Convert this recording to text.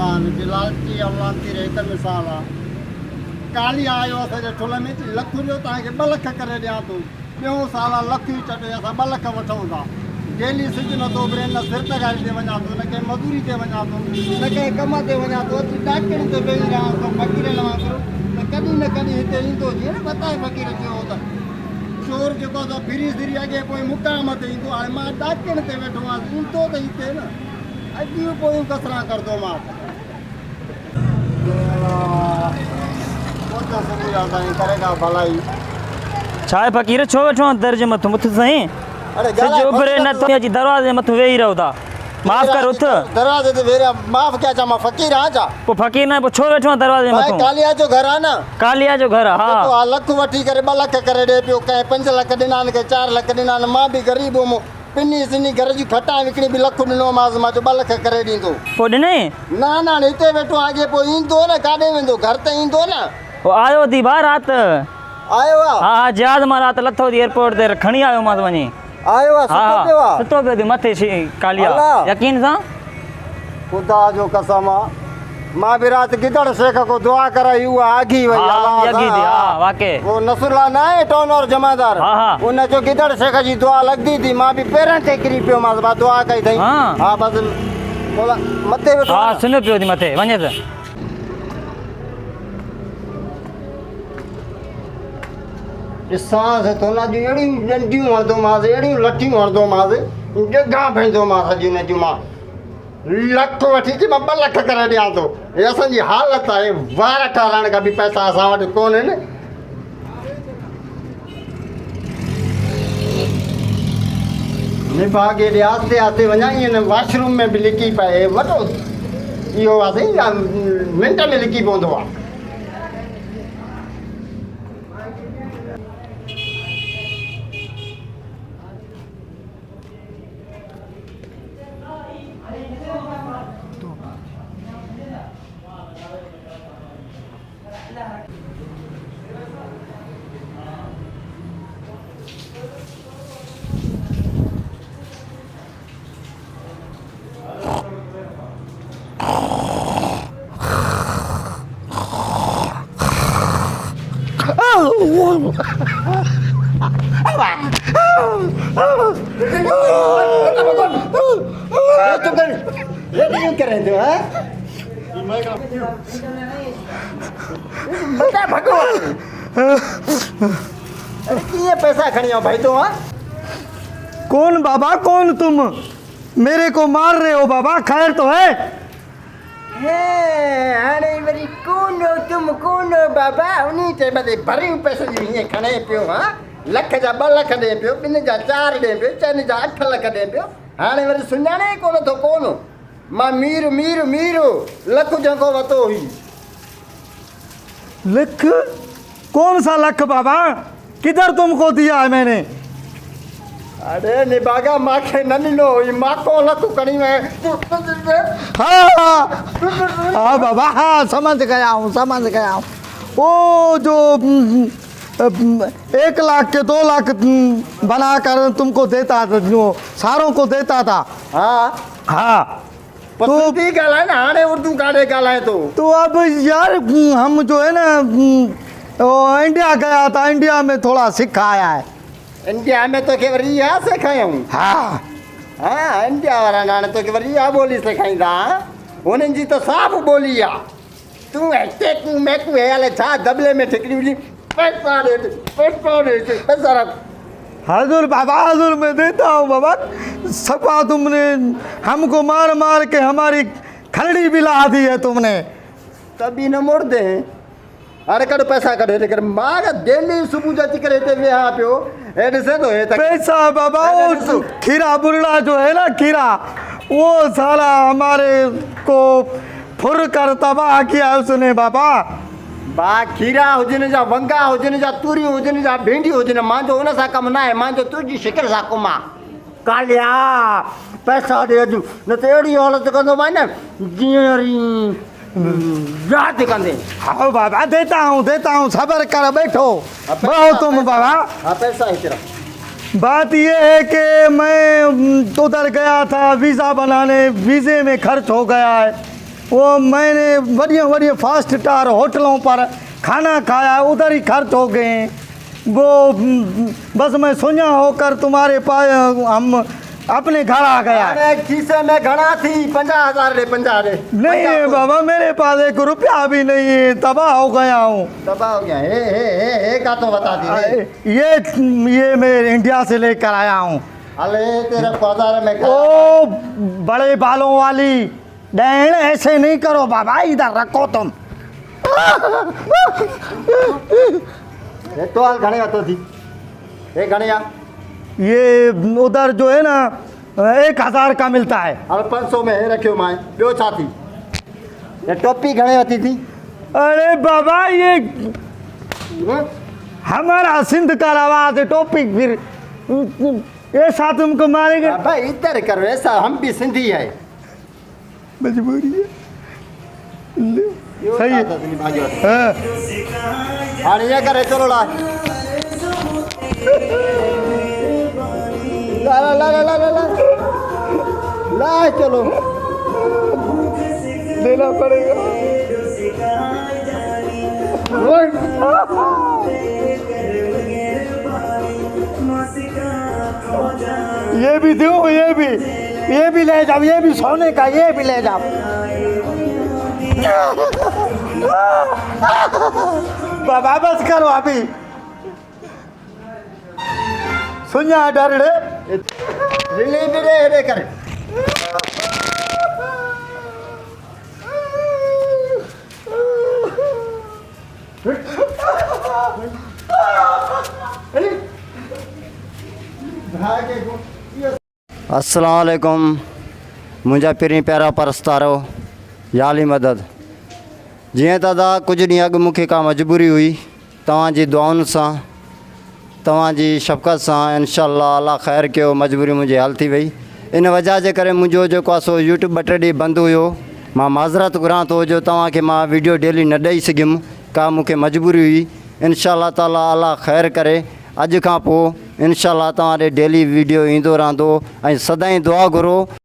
भगवान जी लालची और लालची रे त मिसाल आ काली आयो असांजे ठुल में लख जो तव्हांखे 2 लख करे ॾियां थो ॿियों साल लख ई चटे असां 2 लख वठूं था डेली सिज नथो फिरे न सिर ते गाड़ी ते वञा थो न कंहिं मज़दूरी ते वञा थो न कंहिं कम ते वञा थो अची डॉक्टर ते वेही रहां थो फ़क़ीर लवां थो त कॾहिं न कॾहिं हिते ईंदो जीअं न बताए फ़क़ीर चयो त चोर जेको आहे फिरी फिरी अॻे पोइ मुक़ाम ते ईंदो हाणे मां डॉक्टर ते वेठो आहियां ईंदो त हिते न अॼु पोइ कसरा करंदो मां करेगा भलाई छा आहे फ़क़ीर छो वेठो आहे दर जे मथां मुथ साईं अरे सिज उभरे न तो अची दरवाजे मथां वेही रहो था माफ़ कर उथ दरवाजे ते वेरा माफ़ क्या चा मां फ़क़ीर आ जा पोइ फ़क़ीर न पोइ छो वेठो आहे दरवाजे भाई मथां कालिया जो घर आ न कालिया जो घर हा तो लख वठी करे 2 लख करे ॾे पियो कंहिं 5 लख ॾिना के 4 लख ॾिना मां बि ग़रीब हुउमि पिनी सिनी घर जी खटा विकिणी बि लख ॾिनो मां जो 2 लख करे ॾींदो पोइ ॾिनई न न हिते वेठो अॻे पोइ ईंदो न काॾे वेंदो घर ते ईंदो न पोइ आयो थी भाउ राति आयो आ हा हा जहाज मां राति लथो थी एयरपोर्ट ते खणी आयो मां वञी आयो आ हा सुतो पियो आ सुतो पियो थी मथे कालिया अल्लाह। यकीन सां खुदा जो कसम आ मां भी रात गिदड़ शेख को दुआ कराई हुआ आगी वई हा यकी थी हा वाकई वो नसरुल्लाह ना है टोन और जमादार हा, हा। उन जो गिदड़ शेख जी दुआ लगदी थी मां भी पेरन ते किरी पियो मां बा दुआ कई थई हाँ। हां बस बोला मथे वेठो हा सुनो पियो थी मथे वञे त सांस तो ना जी एड़ी डंडियूं हणदो मां एड़ी लठियूं हणदो मां जगह भईंदो मां सजी न जी मां लख वठी थी मां 2 लख करे ॾियां थो हे असांजी हालत आहे वार ठाराइण का भी पैसा असां वटि कोन आहिनि निभागे ॾे आस्ते आस्ते वञा ईअं न वॉशरूम में बि लिकी पए वठो इहो आहे साईं मिंट में लिकी पवंदो आहे बता भगवान अरे पैसा खड़ी हो भाई तुम कौन बाबा कौन तुम मेरे को मार रहे हो बाबा खैर तो है अरे मेरी कौन हो तुम कौन हो बाबा उन्हीं ते बदे भरी पैसे जी ये खणे पियो हां लख जा 2 लख दे पियो 3 जा 4 दे पियो 4 जा 8 लख दे पियो हाणे वरी सुञाणे कोन थो कोन मां मीर मीर मीर लख जंगो वतो हुई लख कौन सा लख बाबा किधर तुमको दिया है मैंने अरे निभागा मां के न ॾिनो हुई मां को लख खणी में हाँ बाबा हाँ समझ गया हूँ वो जो 1 लाख के 2 लाख बनाकर तुमको देता था जो सारों को देता था हाँ हाँ तो भी गालाए ना हाणे उर्दू काढ़े गालाए तो अब यार हम जो है ना वो इंडिया गया था इंडिया में थोड़ा सीखा आया है इंडिया में तो केवल यहाँ सिखायूं हाँ हाँ इंडिया वारा हाणे तो केवल इहा ॿोली सेखारींदा उन्हनि जी त साफ़ ॿोली आहे तूं टेकू मैकू हे हले छा दबले में ठिकरी हुई पैसा दे पैसा रख हजूर बाबा हजूर मैं देता हूँ बाबा सपा तुमने हमको मार मार के हमारी खलड़ी भी ला दी है तुमने तभी न मोड़ दे अरे कॾहिं पैसा कढे कर मां डेली सुबुह जो अची करे हिते वेहा पियो हे ॾिसे थो हे त पैसा बाबा वो खीरा बुरड़ा जो है ना खीरा वो साला हमारे को फुर कर तबाह किया उसने बाबा बा खीरा हुजनि जा वंगा हुजनि जा तूरियूं हुजनि जा भिंडियूं हुजनि मुंहिंजो हुन सां कमु न आहे मुंहिंजो तुंहिंजी शिकिल सां कमु आहे कालिया पैसा ॾे अॼु न त अहिड़ी हालत कंदो मां न जीअं याद कंदे हाँ बाबा देता हूँ सबर कर बैठो बहुत तुम बाबा हाँ पैसा है तेरा बात ये है कि मैं उधर गया था वीज़ा बनाने वीज़े में खर्च हो गया है वो मैंने बढ़िया बढ़िया फास्ट स्टार होटलों पर खाना खाया, उधर ही खर्च हो गए हैं। वो बस मैं सुना होकर तुम्हारे पास हम अपने घर आ गया। अरे खीसे में घना थी 50,000 रे 50 रे नहीं है बाबा, मेरे पास 1 रुपया भी नहीं है, तबाह हो गया हूँ। तबाह हो गया। हे का तो बता दी। ये मैं इंडिया से लेकर आया हूँ। अरे तेरे बाजार में ओ बड़े बालों वाली डैन, ऐसे नहीं करो बाबा, इधर रखो तुम। ये तो हाल घने तो थी। ये घनिया ये उधर जो है ना 1,000 का मिलता है। अब 500 में है रखियो माए जो छाती। ये टोपी घने होती थी। अरे बाबा ये हमारा सिंध का रवाज है, टोपी फिर ऐसा तुमको मारेंगे। भाई इधर करो ऐसा, हम भी सिंधी है। मजबूरी है। सही है। हाँ। हाँ ये करे चलो ला ला ला ला ला ला ला ला चलो देना पड़ेगा। ये भी दूँ, ये भी ले जाओ, ये भी सोने का, ये भी ले जाओ। बाबा बस करो अभी। सुनिया डर रे रिलीव रे करे। अस्सलाम वालेकुम। मुंहिंजा पहिरीं प्यारा परस्तारो याली मदद। जीअं दादा कुझु ॾींहं अॻु मूंखे का मजबूरी हुई, तव्हांजी दुआउनि सां तव्हांजी शफ़क़त सां इंशाअल्लाह अल्लाह ख़ैरु कयो, मजबूरी मुंहिंजी हल थी वई। इन वजह जे करे मुंहिंजो जेको आहे सो यूट्यूब 2-3 ॾींहं बंदि हुयो। मां माज़रत घुरां थो जो तव्हांखे मां वीडियो डेली न ॾेई सघियुमि, का मूंखे मजबूरी हुई। इंशाअल्लाह ताला अल्लाह ख़ैरु करे अॼु खां पोइ इंशाअल्लाह तव्हां ॾे डेली वीडियो ईंदो रहंदो ऐं सदाईं दुआ घुरो।